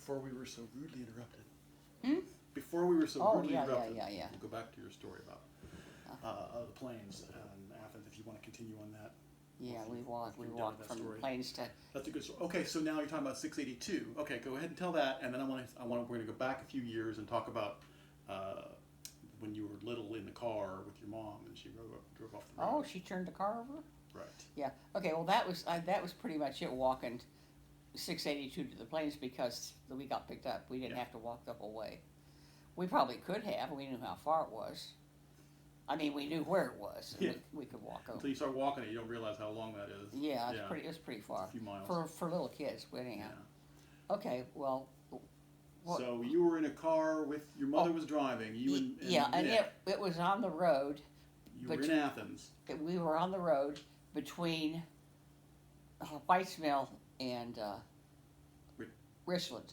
Before we were so rudely interrupted. Hmm? Before we were so Oh, rudely interrupted. yeah. We'll go back to your story about the planes and Athens. If you want to continue on that. Yeah, we If walked you've done from that the story. plains to. That's a good story. Okay, so now you're talking about 682. Okay, go ahead and tell that, and then we're going to go back a few years and talk about when you were little in the car with your mom and she drove off the road. Oh, she turned the car over. Right. Yeah. Okay. Well, that was pretty much it. Walking 682 to the plains because we got picked up. We didn't have to walk the whole way. We probably could have. We knew how far it was. I mean, we knew where it was. And we could walk over. Until you start walking it, you don't realize how long that is. Yeah, it was pretty far. It's a few miles. For little kids, but anyhow. Yeah. Okay. Well. So you were in a car with your mother was driving. You and Nick. It was on the road. You were in Athens. We were on the road between White's Mill and Richland.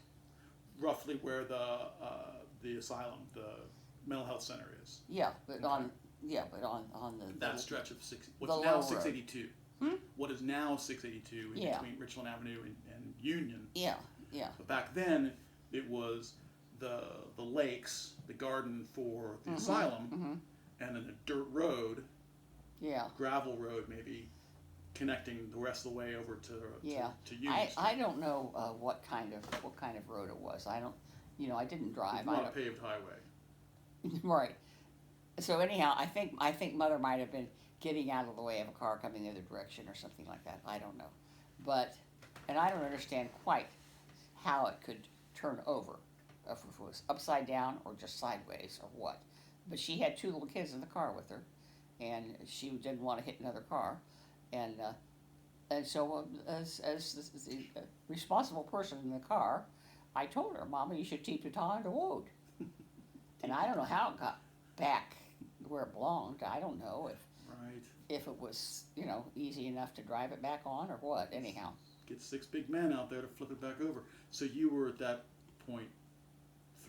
Roughly where the asylum, the mental health center is. Yeah, but on the that stretch of what's now 682. Hmm? What is now 682 in between Richland Avenue and Union. Yeah. But back then, it was the lakes, the garden for the asylum, and then a dirt road, gravel road maybe, connecting the rest of the way over to Union. I don't know what kind of road it was. I don't, I didn't drive. It's not a paved highway. Right. So anyhow, I think Mother might have been getting out of the way of a car coming the other direction or something like that. I don't know, and I don't understand quite how it could turn over, if it was upside down or just sideways or what. But she had two little kids in the car with her, and she didn't want to hit another car, and so as the responsible person in the car, I told her, "Mama, you should keep the car on the road." And I don't know how it got back where it belonged. I don't know if it was easy enough to drive it back on or what. Anyhow, get 6 big men out there to flip it back over. So you were at that point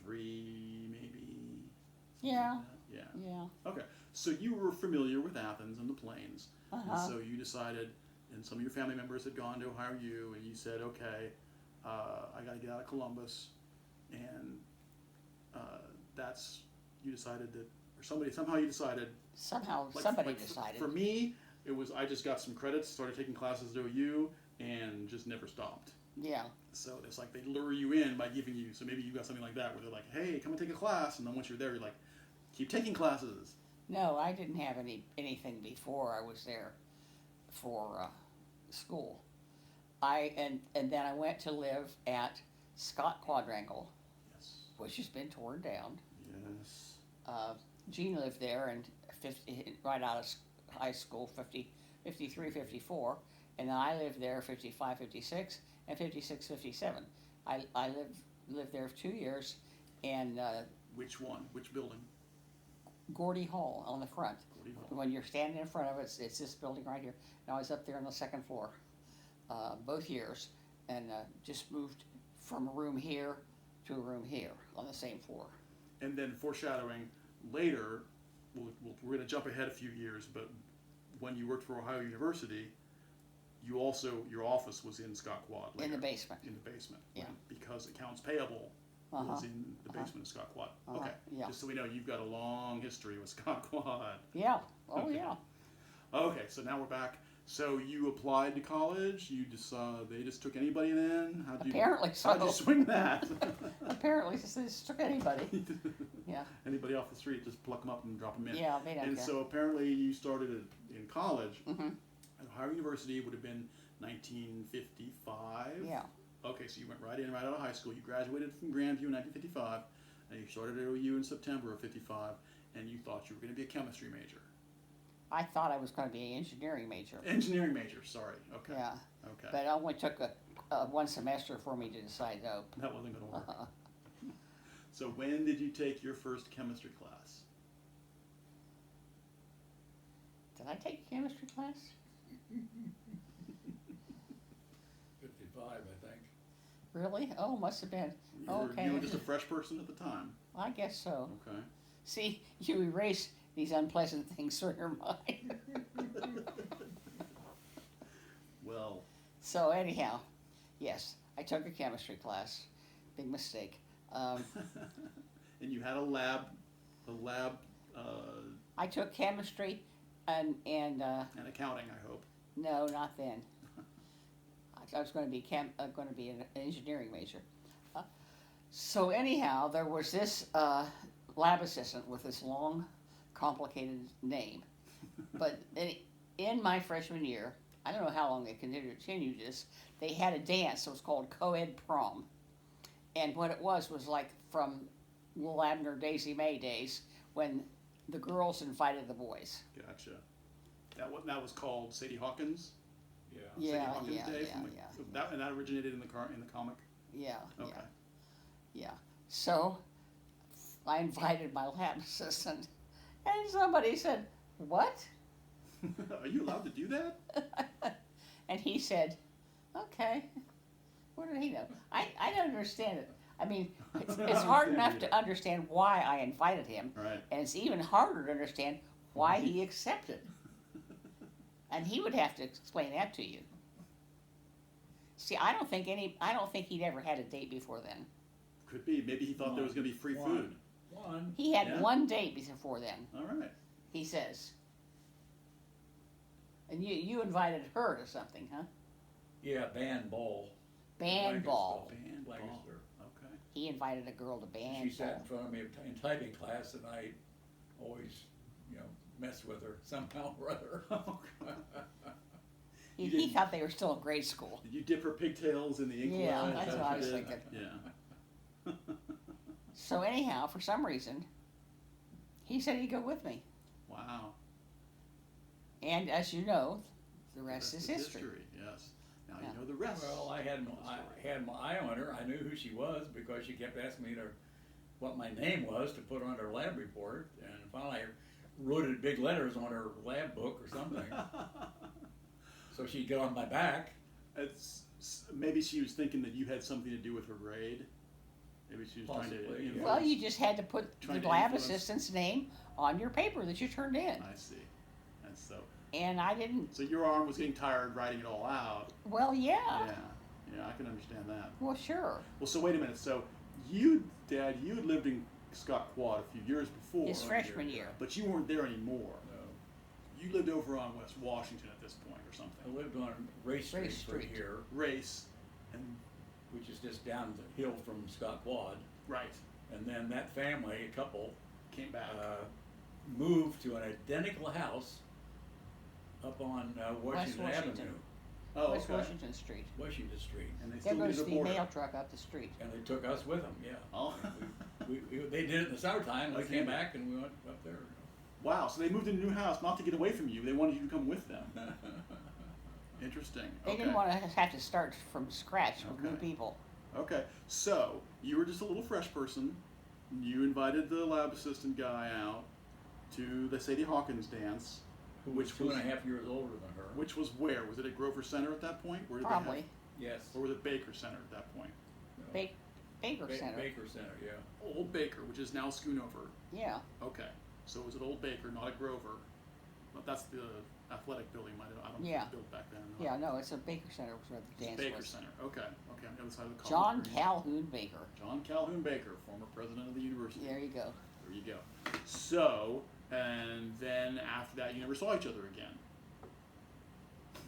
3, maybe. Yeah. Okay, so you were familiar with Athens and the plains, and Uh-huh. so you decided, and some of your family members had gone to hire you, and you said, okay, I got to get out of Columbus, and you decided that, or somehow you decided. Somebody decided. For me, it was I just got some credits, started taking classes at OU, and just never stopped. Yeah. So it's like they lure you in by giving you. So maybe you got something like that where they're like, "Hey, come and take a class," and then once you're there, you're like, "Keep taking classes." No, I didn't have anything before I was there for school. And then I went to live at Scott Quadrangle, Yes. which has been torn down. Yes. Gene lived there and right out of high school, 53, 54, and then I lived there 55, 56, and 56, 57. I lived there for 2 years, and Which one? Which building? Gordy Hall on the front. Gordy Hall. When you're standing in front of it, it's this building right here. And I was up there on the second floor, both years, and just moved from a room here to a room here on the same floor. And then foreshadowing later, we're going to jump ahead a few years, but when you worked for Ohio University, your office was in Scott Quad later. In the basement. In the basement. Yeah. Because accounts payable was in the basement of Scott Quad. Okay. Yeah. Just so we know, you've got a long history with Scott Quad. Yeah. Oh, Okay. yeah. Okay, so now we're back. So you applied to college. You just they just took anybody then. Apparently so. How'd you swing that? Apparently, they just took anybody. Yeah. Anybody off the street, just pluck them up and drop them in. Yeah, they don't And care. so apparently you started in college. Mm-hmm. At Ohio University would have been 1955. Yeah. Okay, so you went right in, right out of high school. You graduated from Grandview in 1955, and you started at OU in September of 55, and you thought you were going to be a chemistry major. I thought I was going to be an engineering major. Engineering major, sorry. Okay. Yeah. Okay. But it only took one semester for me to decide, though. That wasn't going to work. So when did you take your first chemistry class? Did I take a chemistry class? 55, I think. Really? Oh, must have been. Okay. You were just a fresh person at the time. I guess so. Okay. See, you erase these unpleasant things from your mind. Well. So anyhow, yes, I took a chemistry class big mistake. And you had a lab. I took chemistry and And accounting, I hope. no, not then. I was going to be going to be an engineering major. So anyhow, there was this lab assistant with this long, complicated name. But in my freshman year, I don't know how long they continued this. They had a dance that was called Co-Ed Prom, and what it was like from Will Abner Daisy May days when the girls invited the boys. Gotcha. That was called Sadie Hawkins. Yeah, Sadie Hawkins yeah, Day. yeah. And that originated in the comic. Yeah. Okay. Yeah. So I invited my lab assistant, and somebody said, "What?" Are you allowed to do that? And he said, "Okay." What did he know? I don't understand it. I mean, it's hard enough to understand why I invited him, Right. and it's even harder to understand why he accepted. And he would have to explain that to you. See, I don't think he'd ever had a date before then. Could be. Maybe he thought there was going to be free food. He had one date before then. All right. He says. And you invited her to something, huh? Yeah, band ball. Band ball. Band ball. Lancaster. Okay. He invited a girl to band She sat in ball. front of me in typing class, and I always, messed with her somehow or other. He thought they were still in grade school. Did you dip her pigtails in the ink? Yeah, line? that's Is that what I you was did? thinking. Yeah. So anyhow, for some reason, he said he'd go with me. Wow. And as you know, the rest is history. Yes. Now Yeah. you know the rest. Well, I had my eye on her. I knew who she was because she kept asking me what my name was to put on her lab report, and finally I wrote it in big letters on her lab book or something. So she'd get on my back. Maybe she was thinking that you had something to do with her grade. Maybe she was trying to Possibly, influence. Well, you just had to put Trying the to lab influence. assistant's name on your paper that you turned in. I see. And so. And I didn't. So your arm was getting tired writing it all out. Well, yeah. Yeah, I can understand that. Well, sure. Well, so wait a minute. So you had lived in Scott Quad a few years before. His freshman year. But you weren't there anymore. No. You lived over on West Washington at this point or something. I lived on Race Street for a Street. year, Race, and which is just down the hill from Scott Quad. right, And then that family, a couple, came back. moved to an identical house up on Washington Washington. Avenue, Oh, West okay. Washington Street. Washington Street. And they There still goes needed a the border. mail truck up the street. And they took us with them, yeah. Oh. They did it in the summertime, we That's came neat. back and we went up there. Wow. So they moved to a new house not to get away from you. They wanted you to come with them. Interesting. They Okay. didn't want to have to start from scratch with new Okay. people. Okay. So you were just a little fresh person. You invited the lab assistant guy out to the Sadie Hawkins dance, Who was 2.5 years older than her. which was where? Was it at Grover Center at that point? Where did Probably. Yes. Or was it Baker Center at that point? Baker Center. Baker Center, yeah. Old Baker, which is now Schoonover. Yeah. Okay. So it was at Old Baker, not at Grover. But that's the athletic building. I don't know Yeah. if it was built back then. Yeah, no, it's a Baker Center was where the It's dance Baker was. Center. Okay. Okay. On the other side of the college John green. Calhoun Baker. John Calhoun Baker, former president of the university. There you go. There you go. So, and then after that, you never saw each other again.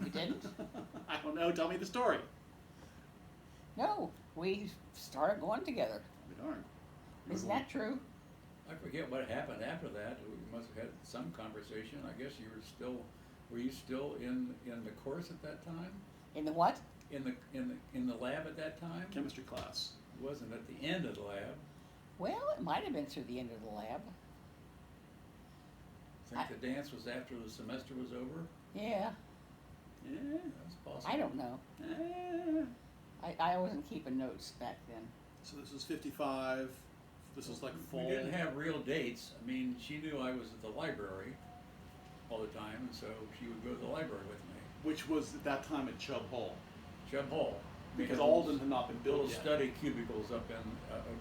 We didn't? I don't know. Tell me the story. No, we started going together. I'll be darned. You were Isn't going- that true? I forget what happened after that. We must have had some conversation. I guess were you still in the course at that time? In the what? In the lab at that time? chemistry class? It wasn't at the end of the lab. Well, it might have been through the end of the lab. I think the dance was after the semester was over. Yeah, Yeah. That's possible. I don't know. I wasn't keeping notes back then. So this is 55. This is like fall. We didn't have real dates. I mean, she knew I was at the library all the time, and so she would go to the library with me. Which was at that time at Chubb Hall. Chubb Hall. Because They had Alden had not been little built yet. study cubicles up in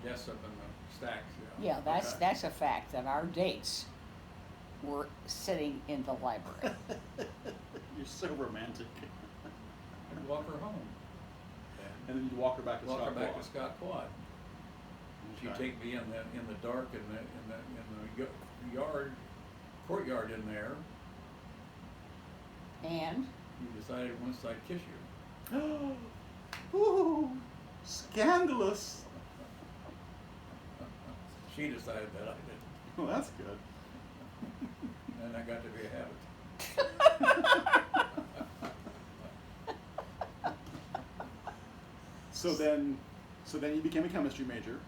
desks up in the stacks. Yeah, that's Okay. that's a fact that our dates were sitting in the library. You're so romantic. I'd walk her home. And then you'd walk her back to Walk her Scott back Quad. to Scott Quad. She'd Okay. take me in the dark in the yard, courtyard in there. And You decided once I'd kiss you. Ooh, scandalous. She decided that I did, Well, that's good. and that got to be a habit. So then you became a chemistry major.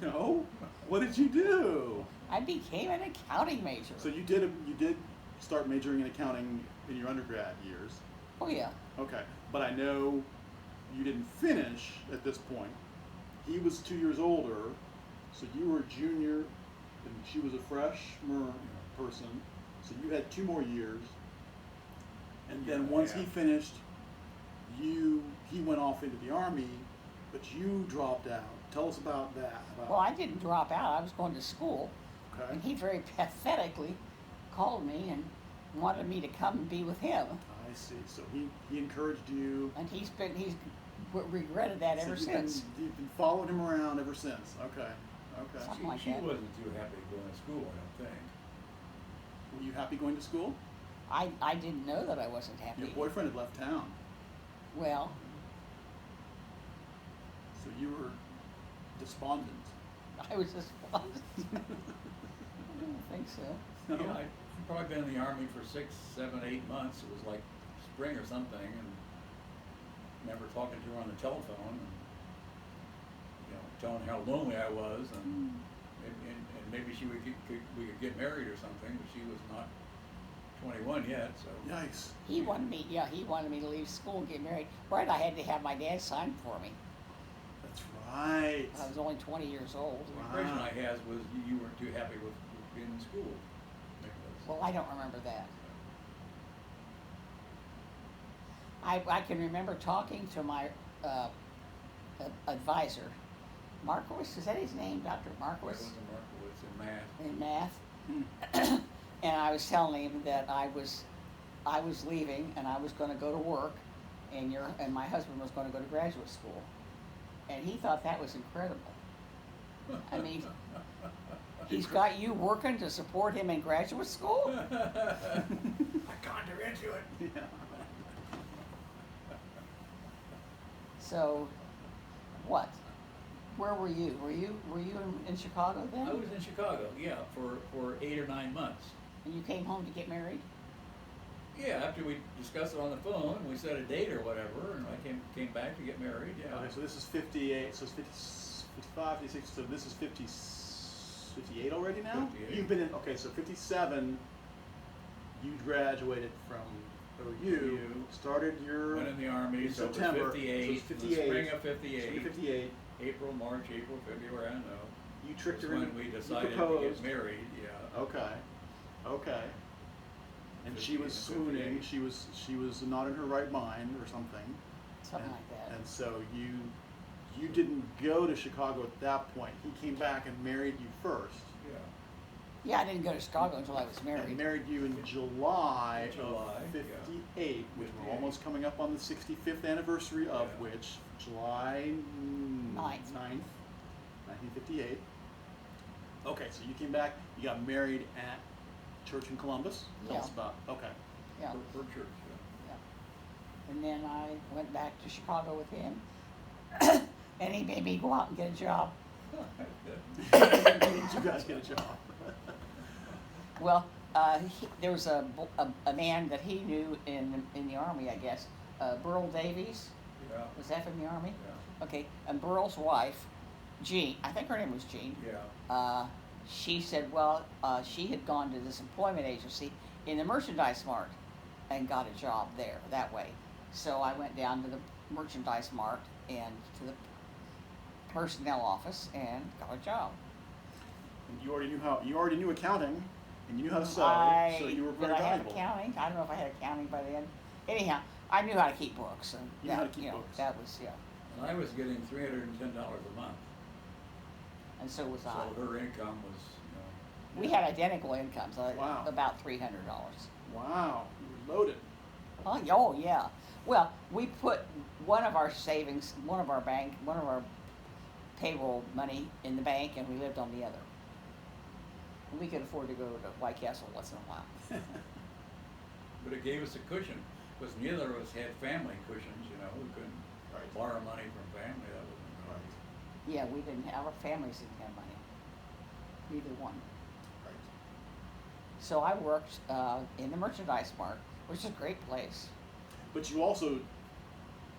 No? What did you do? I became an accounting major. So you did start majoring in accounting in your undergrad years. Oh yeah. Okay, but I know you didn't finish at this point. He was 2 years older, so you were a junior, and she was a freshman person. So you had 2 more years, and then once he finished, he went off into the Army, but you dropped out. Tell us about that. Well, I didn't drop out. I was going to school, Okay. and he very pathetically called me and wanted me to come and be with him. I see. So he encouraged you. And he's regretted that ever So since. You've been following him around ever since. Okay. Okay. Something like She that. wasn't too happy going to school, I don't think. Were you happy going to school? I didn't know that I wasn't happy. Your boyfriend had left town, Well, so you were despondent. I was just I don't think so. No? Yeah, I'd probably been in the Army for 6, 7, 8 months. It was like spring or something, and remember talking to her on the telephone, and telling how lonely I was, and maybe we could get married or something, but she was not 21 yet, so. Yikes. He wanted me to leave school and get married. Right, I had to have my dad sign for me. That's right. I was only 20 years old. The impression I had was you weren't too happy with being in school. Well, I don't remember that. I can remember talking to my advisor, Markowitz, is that his name, Dr. Markowitz? Markowitz in math. In math. And I was telling him that I was leaving and I was going to go to work, and my husband was going to go to graduate school, and he thought that was incredible. I mean, he's got you working to support him in graduate school? I conned her into it. Yeah. So, what? Where were you? Were you in Chicago then? I was in Chicago, yeah, for 8 or 9 months. And you came home to get married? Yeah, after we discussed it on the phone, we set a date or whatever, and I came back to get married, yeah. Okay, so this is 58, so it's 50, 55, 56, so this is 58 already now? 58. You've been in, okay, so 57, you graduated from OU, started your... Went in the Army, in so it September, was 58, so it's the spring of 58, 58. April, March, April, February, I don't know. You tricked That's her when in, we you decided to proposed. get married, yeah. Okay, okay. And she was 58. swooning, she was not in her right mind or something. Something like that. And so you didn't go to Chicago at that point. He came back and married you first. Yeah. Yeah, I didn't go to Chicago until I was And married. married you in July, July, of yeah. 58, which we're 58. almost coming up on the 65th anniversary of Yeah. which, July 9th, 1958. Okay, so you came back, you got married at Church in Columbus. Tell us Yeah. about, okay. Yeah, For church, yeah. And then I went back to Chicago with him, and he made me go out and get a job. You guys get a job. Well, there was a man that he knew in the Army, I guess, Burl Davies. yeah. Was that from the Army? Yeah. Okay, and Burl's wife, Jean, I think her name was Jean. Yeah. She said, well, she had gone to this employment agency in the merchandise mart and got a job there that way. So I went down to the merchandise mart and to the personnel office and got a job. And you already knew accounting, and you knew how to sew, so you were very Did I have valuable. accounting? I don't know if I had accounting by then. Anyhow, I knew how to keep books, and You knew how to keep books. that was, yeah. And I was getting $310 a month, And so was I. so her income was, We had identical incomes, Wow. about $300. Wow, you were loaded. Oh, yeah. Well, we put one of our savings, one of our payroll money in the bank, and we lived on the other. And we could afford to go to White Castle once in a while. But it gave us a cushion, because neither of us had family cushions, you know, we couldn't borrow money from family, that wasn't right. Yeah, we didn't have, our families didn't have money. Neither one. Right. So I worked in the merchandise mart, which is a great place. But you also,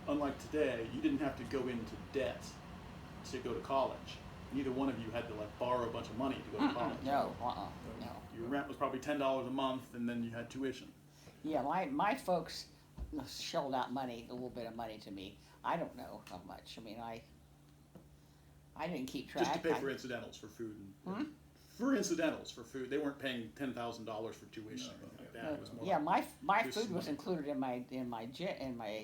unlike today, you didn't have to go into debt to go to college. Neither one of you had to like borrow a bunch of money to go to college. No, no. Your rent was probably $10 a month, and then you had tuition. Yeah, my folks shelled out money, a little bit of money to me. I don't know how much. I mean, I didn't keep track. Just to pay for incidentals for food. And, for incidentals for food. They weren't paying $10,000 for tuition or anything like that. It was more yeah, my just food was money. included in my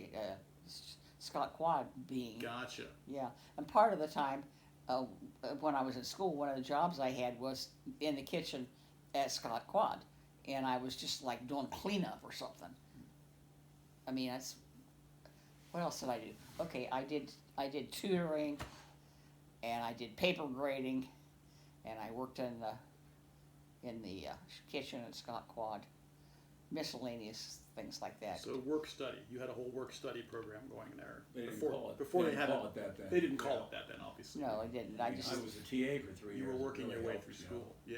Scott Quad being. Gotcha. Yeah, and part of the time, when I was in school, one of the jobs I had was in the kitchen at Scott Quad, and I was just like doing cleanup or something. I mean, that's what else did I do? Okay, I did tutoring, and I did paper grading, and I worked in the kitchen at Scott Quad, miscellaneous things like that. So work study. You had a whole work study program going there. They didn't before call it, before they they didn't had call it that then. They didn't call it that then, obviously. No, I didn't. I I just was a TA for 3 years. You were working It your really way helped, through you know. school. Yeah.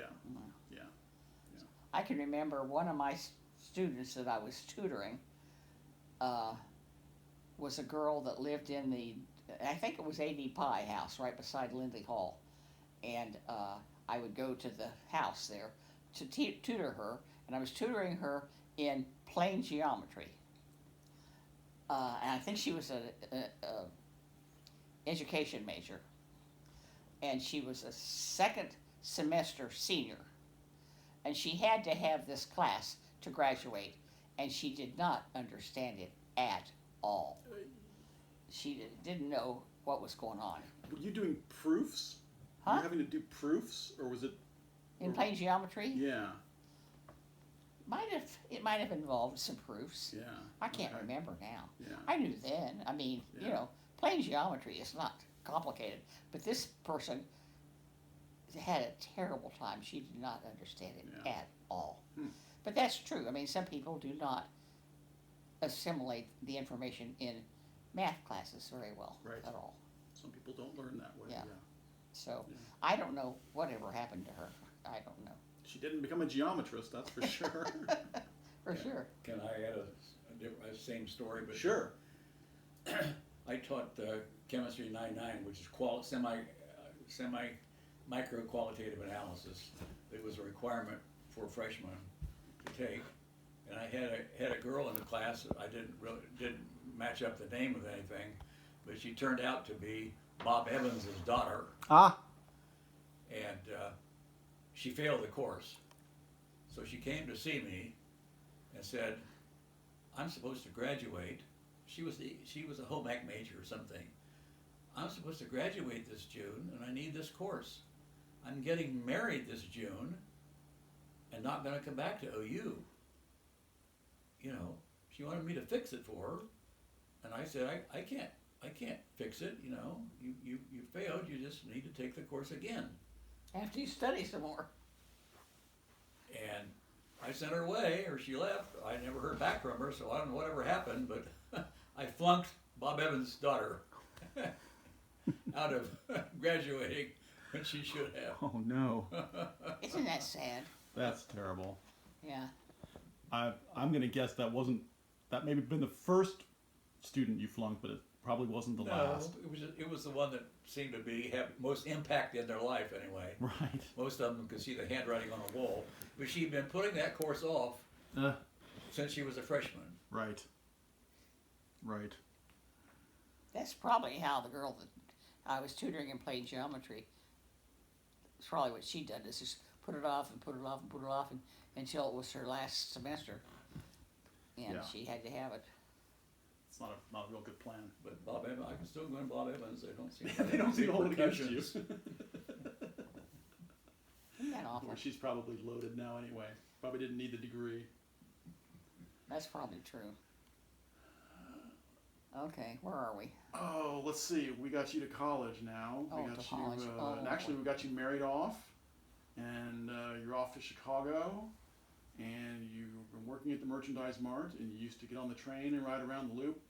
Yeah. I can remember one of my students that I was tutoring was a girl that lived in I think it was A.D. Pye house right beside Lindley Hall. And I would go to the house there to tutor her, and I was tutoring her in plane geometry. And I think she was a education major. And she was a second semester senior. And she had to have this class to graduate, and she did not understand it at all. She didn't know what was going on. Were you doing proofs? Huh? Were you having to do proofs, or was it? In plane geometry? Yeah. It might have involved some proofs. Yeah. I can't Okay. remember now. Yeah. I knew then. I mean, you Yeah. know, plane geometry is not complicated, but this person had a terrible time. She did not understand it Yeah. at all. Hmm. But that's true. I mean, some people do not assimilate the information in math classes very well Right. at all. Some people don't learn that way. Yeah. Yeah. So Yeah. I don't know whatever happened to her. I don't know. She didn't become a geometrist, that's for sure. For sure. Can I add a same story? But Sure. I taught chemistry 9-9, which is semi micro qualitative analysis. It was a requirement for freshmen to take, and I had a girl in the class that I didn't match up the name with anything, but she turned out to be Bob Evans's daughter. And she failed the course. So she came to see me and said, I'm supposed to graduate. She was a home ec major or something. I'm supposed to graduate this June, and I need this course. I'm getting married this June and not going to come back to OU. You know, she wanted me to fix it for her, and I said, I can't fix it, you know. You failed, you just need to take the course again. After you study some more. And I sent her away, or she left. I never heard back from her, so I don't know whatever happened, but I flunked Bob Evans' daughter out of graduating when she should have. Oh no. Isn't that sad? That's terrible. Yeah. I'm gonna guess that may have been the first student you flunked, but it probably wasn't the last. It was the one that seemed to have most impact in their life anyway. Right. Most of them could see the handwriting on the wall. But she'd been putting that course off since she was a freshman. Right. Right. That's probably how the girl that I was tutoring in plane geometry, it's probably what she did, is just put it off and put it off and put it off until it was her last semester. And Yeah. she had to have it. It's not a real good plan. But Bob Evans, I can still go in Bob Evans. They don't seem They don't seem to hold against you. repercussions. Isn't that awful? Or she's probably loaded now anyway. Probably didn't need the degree. That's probably true. Okay, where are we? Oh, let's see. We got you to college now. Oh, We got to you, college. and actually, we got you married off, and you're off to Chicago, and you've been working at the Merchandise Mart, and you used to get on the train and ride around the loop.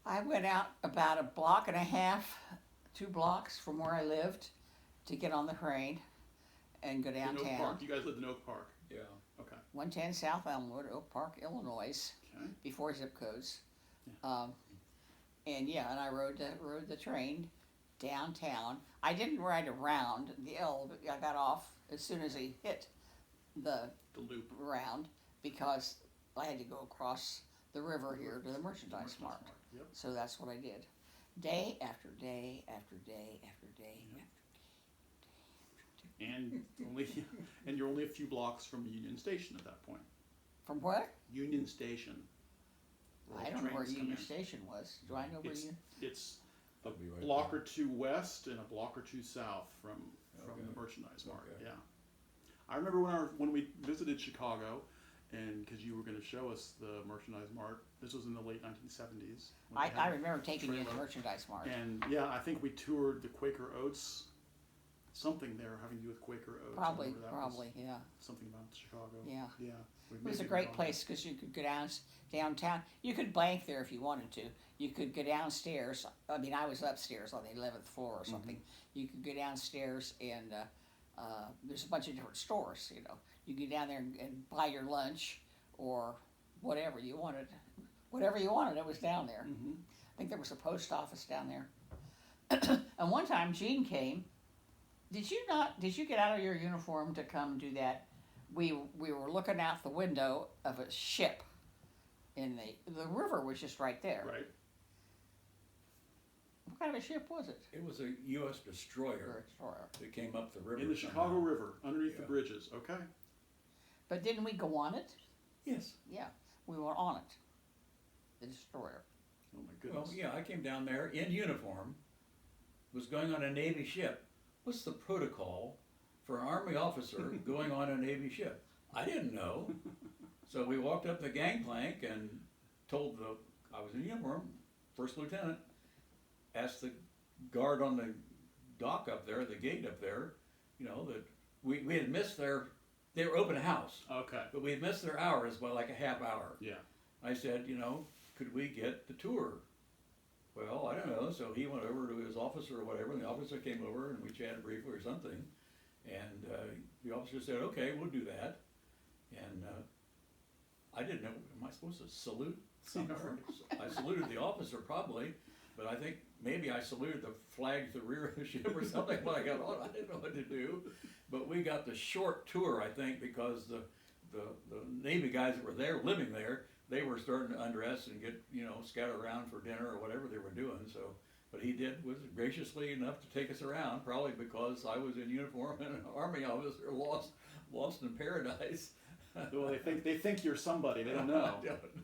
I went out about a block and a half, 2 blocks from where I lived to get on the train and go In Oak downtown. Park. You guys lived in Oak Park. Yeah. Okay. 110 South Elmwood, Oak Park, Illinois, Okay. before zip codes. Yeah. And I rode the train downtown. I didn't ride around the L. I got off as soon as I hit the loop round because I had to go across the river here to the Merchandise Mart. Yep. So that's what I did. Day after day after day after day Yep. after day. And you're only a few blocks from Union Station at that point. From where? Union Station. Where I the don't know where trains come Union in. Station was. Do I know where you? It's a That'd be right block there. or two west and a block or two south from Okay. the Merchandise Mart. Okay. Yeah. I remember when we visited Chicago, and because you were going to show us the Merchandise Mart. This was in the late 1970s. when they I had remember taking you to the trailer. Merchandise Mart. And yeah, I think we toured the Quaker Oats. Something there having to do with Quaker Oats. I Probably, remember that was probably, yeah. something about Chicago. Yeah. Yeah. It was a great place because you could go downtown. You could bank there if you wanted to. You could go downstairs. I mean, I was upstairs on the 11th floor or something. You could go downstairs and there's a bunch of different stores, you know. You could go down there and buy your lunch or whatever you wanted. Whatever you wanted, it was down there. Mm-hmm. I think there was a post office down there. And one time Jean came. Did you get out of your uniform to come do that? We were looking out the window of a ship in the river was just right there. Right. What kind of a ship was it? It was a U.S. Or destroyer a destroyer. that came up the river. In the somehow. Chicago River, underneath the Yeah. bridges. Okay. But didn't we go on it? Yes. Yeah, we were on it. The destroyer. Oh my goodness. Well, yeah, I came down there in uniform, was going on a Navy ship. What's the protocol for an Army officer going on a Navy ship? I didn't know. So we walked up the gangplank and told I was in uniform, first lieutenant, asked the guard on the dock up there, the gate up there, you know, that we had missed they were open house, Okay. but we had missed their hours by like a half hour. Yeah. I said, you know, could we get the tour? Well, I don't know. So he went over to his officer or whatever, and the officer came over and we chatted briefly or something. And the officer said, okay, we'll do that. And I didn't know, am I supposed to salute somewhere? I saluted the officer probably, but I think maybe I saluted the flag at the rear of the ship or something when I got on. I didn't know what to do. But we got the short tour, I think, because the Navy guys that were there, living there, they were starting to undress and get, you know, scattered around for dinner or whatever they were doing. So, but he was graciously enough to take us around, probably because I was in uniform and an Army officer lost in paradise. Well, they think you're somebody. They don't know.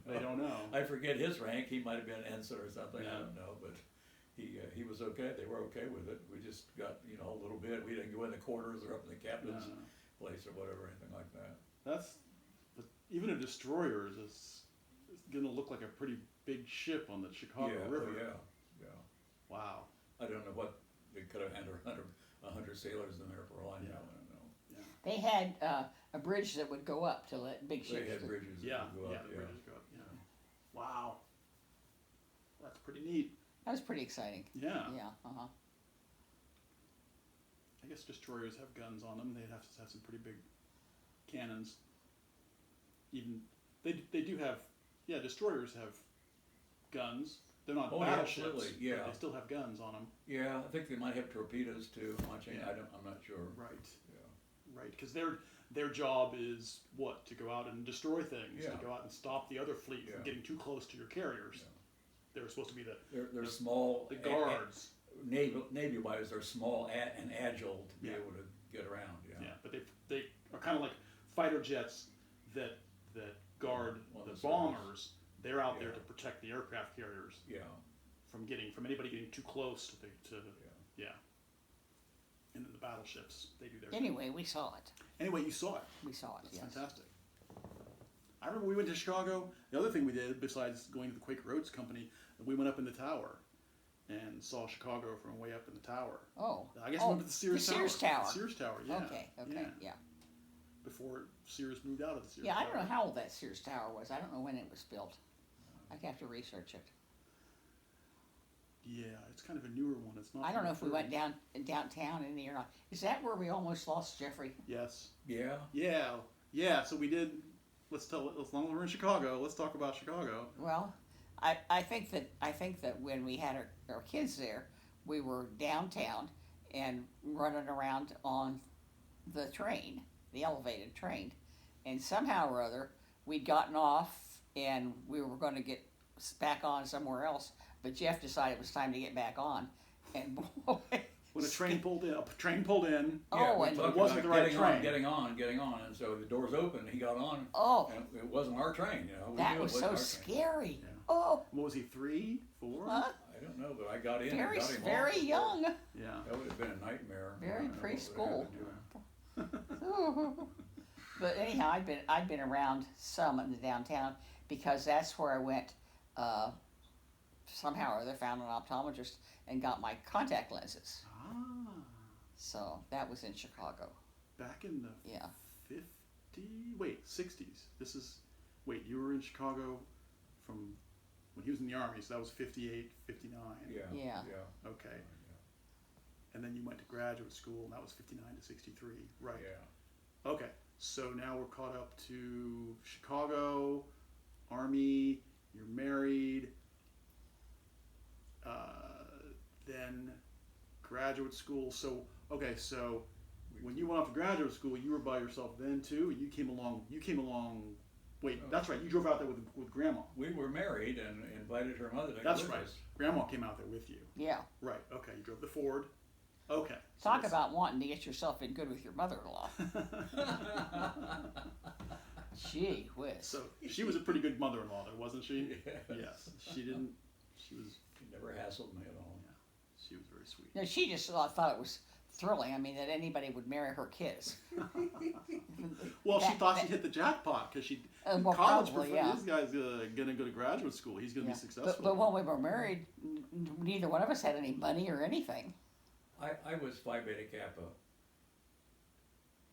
They don't know. I forget his rank. He might have been ensign or something. Yeah. I don't know, but he was okay. They were okay with it. We just got, you know, a little bit. We didn't go in the quarters or up in the captain's place or whatever, anything like that. But even a destroyer is going to look like a pretty big ship on the Chicago River. Oh, yeah. Wow. I don't know what they could have had 100 sailors in there for all I know. Yeah. I don't know. Yeah. They had a bridge that would go up to let big ships. They had bridges that Yeah. would go up. The bridges go up. Yeah. Wow. That's pretty neat. That was pretty exciting. Yeah. Yeah. I guess destroyers have guns on them. They'd have to have some pretty big cannons. Even they do have. Yeah, destroyers have guns. They're not Oh, yeah, battleships. absolutely, yeah. But they still have guns on them. Yeah, I think they might have torpedoes too. Yeah. I'm not sure. Right. Yeah. Right. Because their job is what? To go out and destroy things. Yeah. To go out and stop the other fleet Yeah. from getting too close to your carriers. Yeah. They're supposed to be They're the small. the guards. Navy wise, they're small and agile to be Yeah. able to get around. Yeah. Yeah, but they are kind of like fighter jets that guard On the the surface. bombers. They're out there Yeah. to protect the aircraft carriers Yeah. from anybody getting too close to yeah. And then the battleships, they do their thing. Anyway, we saw it. Anyway, you saw it. We saw it. That's Yes. fantastic. I remember we went to Chicago. The other thing we did, besides going to the Quaker Oats Company, we went up in the tower and saw Chicago from way up in the tower. Oh. I guess we went to the Sears Tower. Sears Tower. The Sears Tower, yeah. Okay, yeah. Before Sears moved out of the Sears Yeah, Tower. I don't know how old that Sears Tower was. I don't know when it was built. I'd have to research it. Yeah, it's kind of a newer one. It's not. I don't know if we went 30s. downtown in the or not. Is that where we almost lost Jeffrey? Yes. Yeah. Yeah. So we did. Let's tell. As long as we're in Chicago, let's talk about Chicago. Well, I think that when we had our kids there, we were downtown and running around on the train, the elevated train, and somehow or other we'd gotten off and we were going to get back on somewhere else. But Jeff decided it was time to get back on, and boy, When a train pulled in, Oh, we and talked it wasn't about the right getting train. getting on, and so the doors opened. He got on. Oh. And it wasn't our train, you know. We that knew it was wasn't so our train. scary. Yeah. Oh, What was he? 3, 4? huh? I don't know, but I got in. Very, and got him very off. young. Yeah. That would have been a nightmare. Very I don't know what would preschool. happen to him. But anyhow, I'd been around some in the downtown because that's where I went. Somehow or other, found an optometrist and got my contact lenses. Ah, So that was in Chicago. back in the Yeah. 60s. You were in Chicago from when he was in the Army, so that was 58, 59. Yeah. Yeah. Okay. And then you went to graduate school, and that was 59 to 63. Right. Yeah. Okay. So now we're caught up to Chicago, Army, you're married, then graduate school. So, okay, so when you went off to graduate school, you were by yourself then too? You came along, wait, that's right, you drove out there with Grandma. We were married and invited her mother to That's live right. with us. Grandma came out there with you. Yeah. Right, okay, you drove the Ford. Okay. so Talk that's- about wanting to get yourself in good with your mother-in-law. Gee whiz. So she was a pretty good mother-in-law there, wasn't she? Yes. Yes. She was She never hassled me at all. she was very sweet. No, she just thought it was thrilling. I mean, that anybody would marry her kids. Well, she That- thought that- she'd hit the jackpot because she well, college. probably, yeah. This guy's gonna go to graduate school. He's gonna Yeah. be successful. But when we were married, neither one of us had any money or anything. I was Phi Beta Kappa.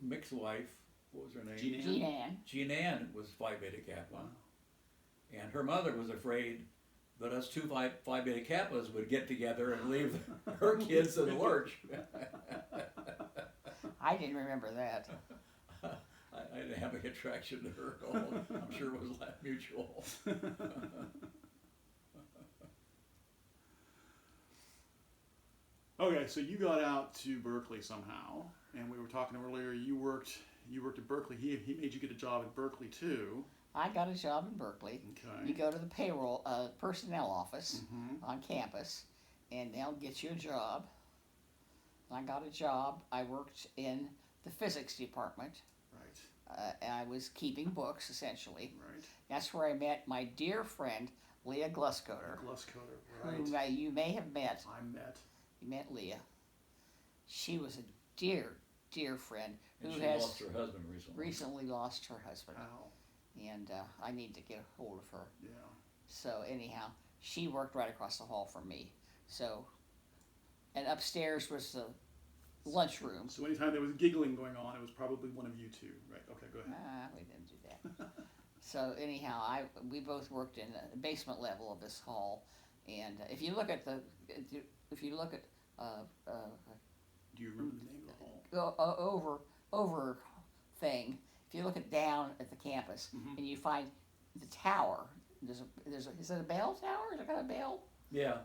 Mick's wife, what was her name? Jean Ann? Jean Ann. Jean Ann was Phi Beta Kappa. Wow. And her mother was afraid that us two Phi Beta Kappas would get together and leave her kids in the lurch. I didn't remember that. I didn't have any attraction to her at all. I'm sure it was mutual. Okay, so you got out to Berkeley somehow, and we were talking earlier. You worked at Berkeley. He made you get a job at Berkeley too. I got a job in Berkeley. Okay. You go to the payroll personnel office Mhm. on campus, and they'll get you a job. I got a job. I worked in the physics department. Right. And I was keeping books, essentially. Right. That's where I met my dear friend, Leah Gluscoder, Gluscoder. who Right. you may have met. I met. You met Leah. She was a dear, dear friend And who she has lost her husband recently lost her husband. How? And I need to get a hold of her. Yeah. So anyhow, she worked right across the hall from me. So, and upstairs was the lunchroom. So anytime there was giggling going on, it was probably one of you two. Right. Okay. Go ahead. We didn't do that. So anyhow, we both worked in the basement level of this hall, and if you look at Do you remember the name of the hall? over thing, if you look at down at the campus Mhm. and you find the tower, is it a bell tower? Is it got a bell? Yeah.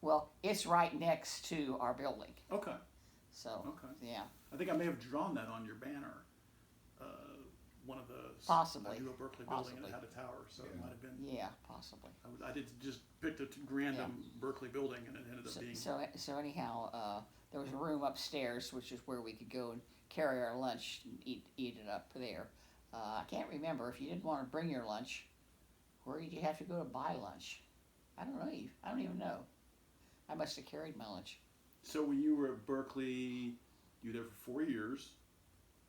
Well, it's right next to our building. Okay. So Okay. yeah, I think I may have drawn that on your banner. One of the Possibly. I knew a Berkeley building and Possibly. it had a tower, so it Yeah. might have been. yeah, possibly. I did just picked a random Berkeley building and it ended up So, being. so anyhow, there was a room upstairs, which is where we could go and carry our lunch and eat it up there. I can't remember if you didn't want to bring your lunch. Where did you have to go to buy lunch? I don't know. I don't even know. I must have carried my lunch. So when you were at Berkeley, you were there for 4 years.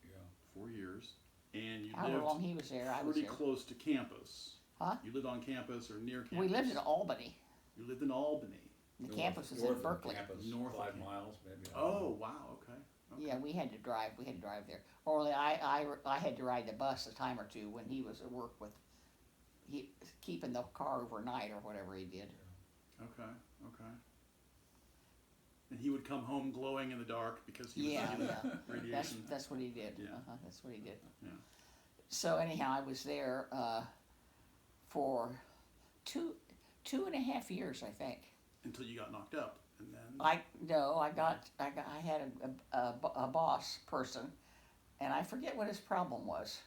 Yeah. 4 years. and you However lived long he was there, I was pretty there. close to campus. Huh? You lived on campus or near campus? We lived in Albany. You lived in Albany. The campus was north in of Berkeley. Campus, North of 5 campus. miles maybe. Oh, wow, okay. Yeah, we had to drive. We had to drive there. Only I had to ride the bus a time or two when he was at work with keeping the car overnight or whatever he did. Okay, okay. And he would come home glowing in the dark because he was Yeah, getting yeah. radiation. That's what he did. Yeah. That's what he did. Yeah. So anyhow, I was there for two and a half years, I think. Until you got knocked up, and then I had a boss person, and I forget what his problem was,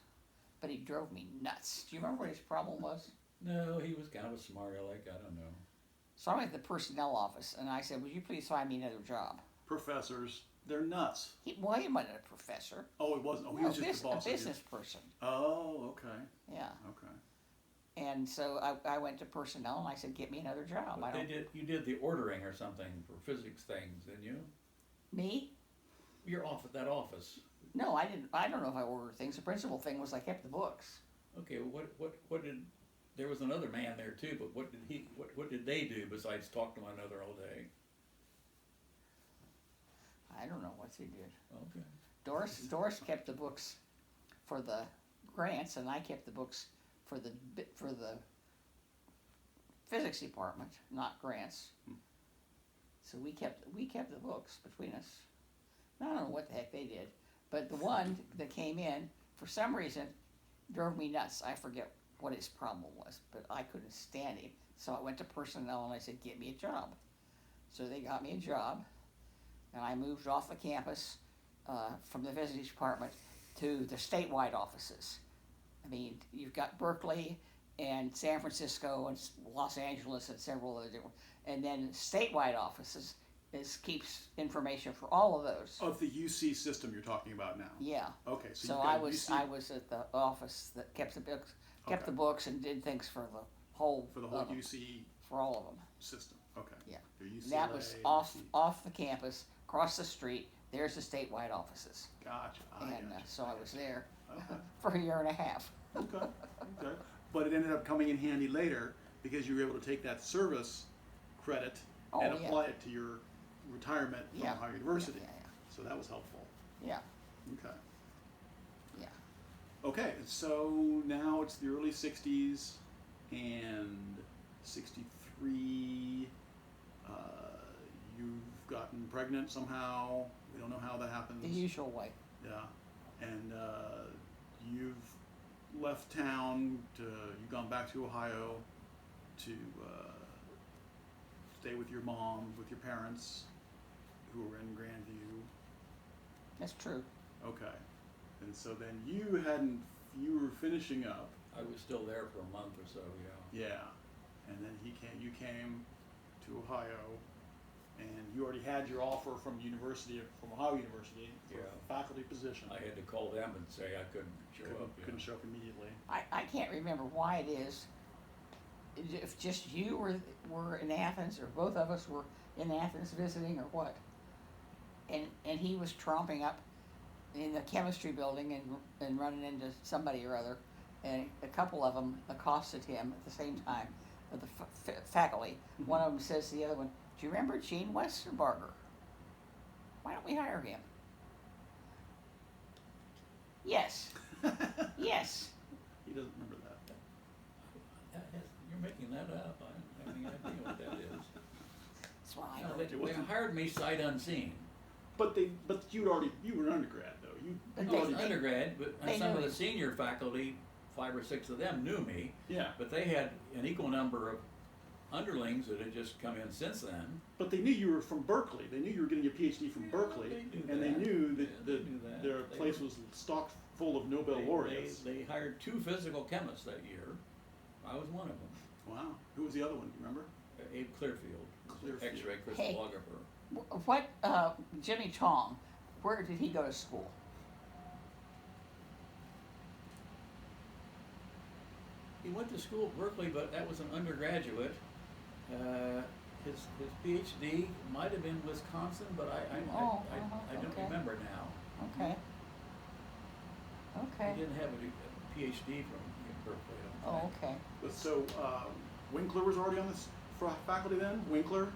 but he drove me nuts. Do you remember what his problem was? No, he was kind of a smart aleck, I don't know. So I went to the personnel office, and I said, "Would you please find me another job?" professors, they're nuts. He wasn't a professor. Oh, it wasn't. Oh, he was just the boss. A business person. Oh, okay. Yeah. Okay. And so I went to personnel, and I said, "Get me another job." But you did the ordering or something for physics things, didn't you? Me? You're off at that office. No, I didn't. I don't know if I ordered things. The principal thing was I kept the books. Okay, what did, there was another man there too, but what did they do besides talk to one another all day? I don't know what they did. Okay. Doris kept the books for the grants, and I kept the books for the physics department, not grants. So we kept the books between us. I don't know what the heck they did, but the one that came in for some reason drove me nuts. I forget what his problem was, but I couldn't stand him. So I went to personnel and I said, "Get me a job." So they got me a job, and I moved off the campus from the physics department to the statewide offices. I mean, you've got Berkeley and San Francisco and Los Angeles and several other different, and then statewide offices keeps information for all of those. Of the UC system you're talking about now. Yeah. Okay, So you've I got was UC at the office that kept the books, Okay. the books, and did things for the whole for the whole UC for all of them. system. Okay. Yeah. Your UCLA, And that was off the campus, across the street. There's the statewide offices, Gotcha. and Gotcha. so I was there Okay. for a year and a half. Okay. Okay. But it ended up coming in handy later because you were able to take that service credit and yeah. apply it to your retirement from Yeah. Ohio University. Yeah, So that was helpful. yeah, Okay. yeah. Okay, so now it's the early 60s and 63, you've gotten pregnant somehow. We don't know how that happens. The usual way. Yeah. And you've left town you've gone back to Ohio to stay with your mom, with your parents who were in Grandview. That's true. Okay. And so then you were finishing up. I was still there for a month or so, yeah. Yeah. And then you came to Ohio, and you already had your offer from Ohio University for Yeah. a faculty position. I had to call them and say I couldn't show up. Yeah. Couldn't show up immediately. I can't remember why it is. If just you were in Athens, or both of us were in Athens visiting, or what. And he was tromping up in the chemistry building and running into somebody or other, and a couple of them accosted him at the same time, the faculty. Mm-hmm. One of them says to the other one, "Do you remember Gene Westenbarger? Why don't we hire him?" Yes. Yes. He doesn't remember that. You're making that up. I don't have any idea what that is. That's why I No, heard. they hired me sight unseen. But you were an undergrad though. But I they- was an undergrad, but they some knew of the you. senior faculty, 5 or 6 of them knew me, Yeah. but they had an equal number of underlings that had just come in since then. But they knew you were from Berkeley. They knew you were getting your PhD from Yeah, Berkeley, they knew and they that. knew that, Yeah, they knew that. their They place were- was stocked full of Nobel laureates. They hired 2 physical chemists that year. I was one of them. Wow. Who was the other one? Do you remember? Abe Clearfield, Clearfield. X-ray Hey. crystallographer. What, Jimmy Tong, where did he go to school? He went to school at Berkeley, but that was an undergraduate. His PhD might have been Wisconsin, but I don't Okay. remember now. Okay. Okay. He didn't have a PhD from Berkeley. I don't Oh, think. okay. But so Winkler was already on this faculty then. Winkler,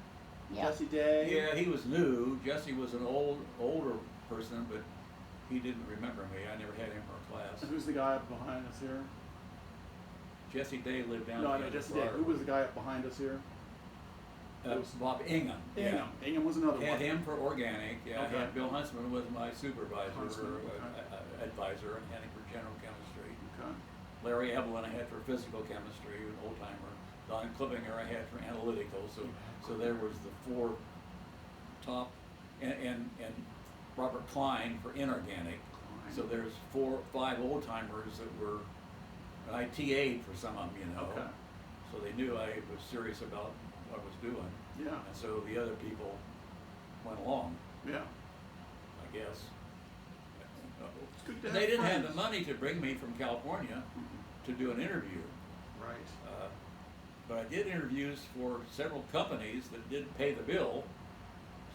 Yeah. Jesse Day. Yeah, he was new. Jesse was an older person, but he didn't remember me. I never had him for a class. And who's the guy up behind us here? Jesse Day lived down No, I the know other Jesse Day. part. Who was the guy up behind us here? Bob Ingham. Ingham. Ingham was another Had one. him for organic. Yeah, Okay. I had Bill Huntsman was my supervisor Huntsman, or okay. advisor, and had him for general chemistry. Okay. Larry Evelyn I had for physical chemistry, an old timer. Don Clippinger I had for analytical. So there was the four top, and Robert Klein for inorganic. So there's 4 or 5 old timers that were, and I TA'd for some of them, you know. Okay. So they knew I was serious about what I was doing. Yeah. And so the other people went along, Yeah. I guess. It's good to And have they didn't have friends. the money to bring me from California to do an interview. Right. But I did interviews for several companies that didn't pay the bill.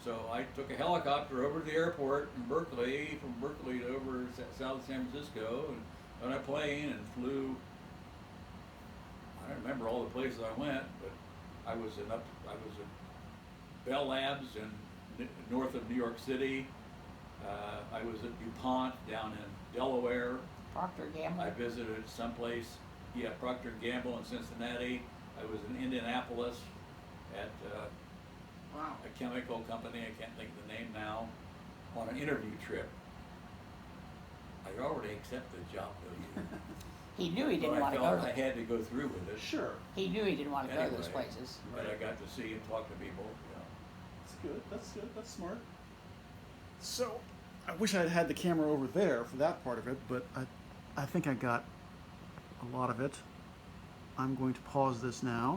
So I took a helicopter over to the airport in Berkeley, from Berkeley to over south San Francisco, and on a plane and flew. I don't remember all the places I went, but I was at Bell Labs in north of New York City. I was at DuPont down in Delaware. Procter Gamble. I visited someplace, Procter & Gamble in Cincinnati. I was in Indianapolis at Wow. a chemical company, I can't think of the name now, on an interview trip. I already accepted the job, though. He knew he didn't But want I to go felt to I had to go through with it. Sure. He knew he didn't want to go to those Anyway. places. But I got to see and talk to people. That's good. That's good. That's smart. So, I wish I'd had the camera over there for that part of it, but I think I got a lot of it. I'm going to pause this now.